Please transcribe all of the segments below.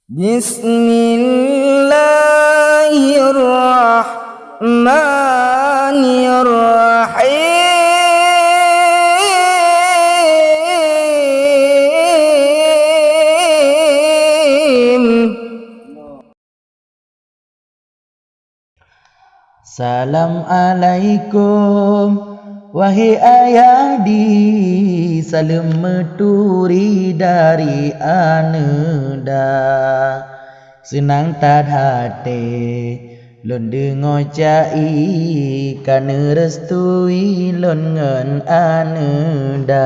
Bismillahirrahmanirrahim. Salam alaikum wahai ayadi, salam meturi dari aneda. Senang tad hati lon dengo cai, kana restui lon ngen aneda.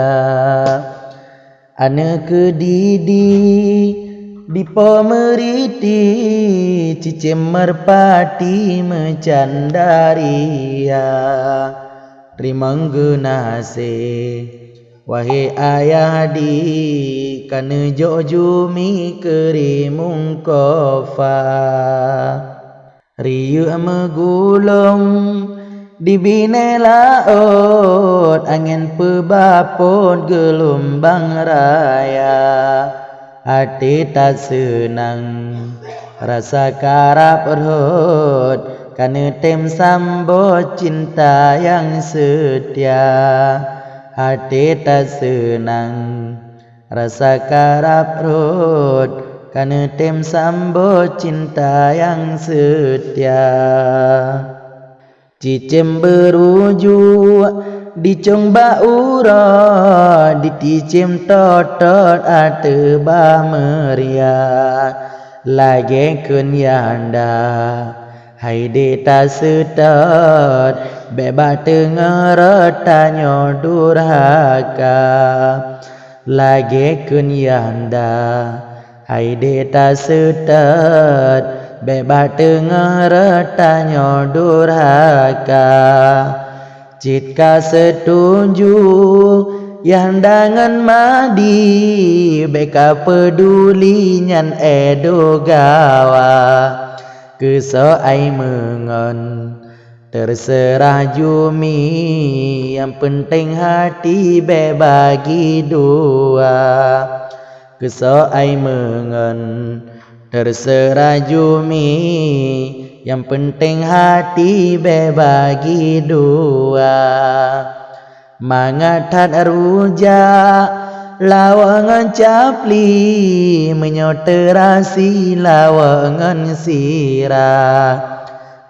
Ane kedidi di pemeriti, cicim merpati mencandaria. Terima nasi wahai ayah di, kana jojumi kerimung kofa. Riu megulung di bine laut, angin pebaput gelombang raya. Hati tak senang, rasa karap perut, karena tem sambut cinta yang setia. Hati tak senang, rasa karap perut, karena tem sambut cinta yang setia. Cicim berujuk dicong baura, diticim totot ateba meria. Lagi kunyanda hai deta setot, beba tengeret tanyo durhaka. Lagi kunyanda hai deta setot, beba tengeret tanyo durhaka. Jika setuju yang dengan madi, beka peduli nyan edo gawa. Keso ai mengon terserah jumi, yang penting hati bebagi dua. Keso ai mengon terserah jumi, yang penting hati bebagi dua. Mangatan rujak lawangan capli, menyoterasi lawangan sirah.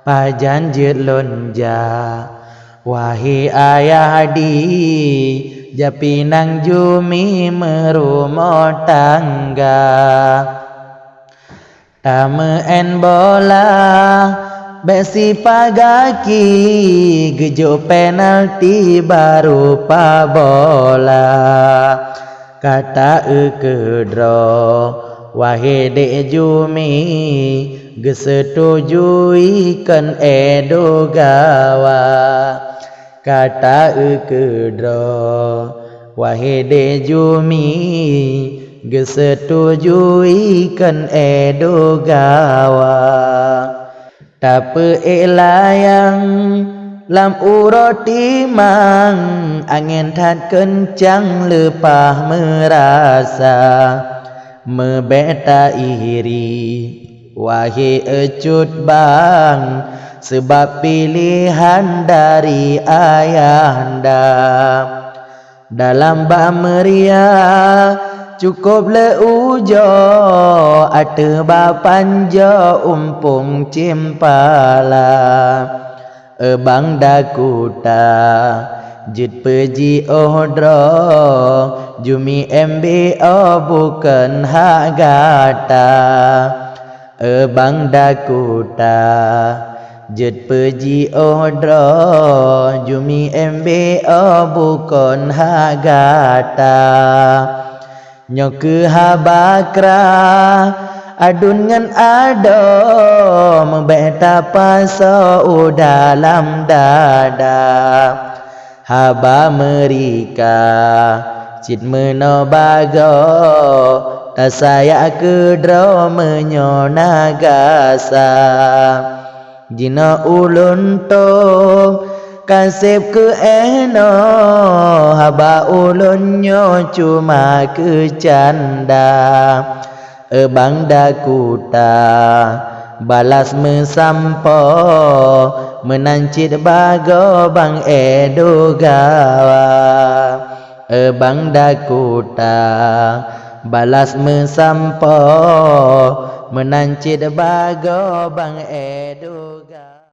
Pajanjet lonja wahai ayah di, japinang jumi merumah tangga. Tame en bola besi pagaki, gejo penalti baru pa bola. Kata kedro wahai dek jumi, gesetujui kan edo gawa. Kata kedro wahai dek jumi, gesetujui kan edo gawa. Tapi elayang lam uroti mang, angin tad kencang lepah merasa. Mebeta iri wahai ecut bang, sebab pilihan dari ayahanda. Dalam bameria cukup le ujo, ateba panjo umpung cimpala. Ebang dakuta jit peji odro, jumi MBO bukan hak gata. Ebang dakuta jit peji odro, jumi MBO bukan hak gata. Nyoke habakra adun ngan ado, membeta paso dalam dada. Haba merika cit menobago, tak saya kedro menyonagasa. Jina ulun to kasep ke eno, haba ulunnya cuma kecanda. Bang dakuta balas mesampo menancit bago bang edugawa bang dakuta balas mesampo menancit bago bang edugawa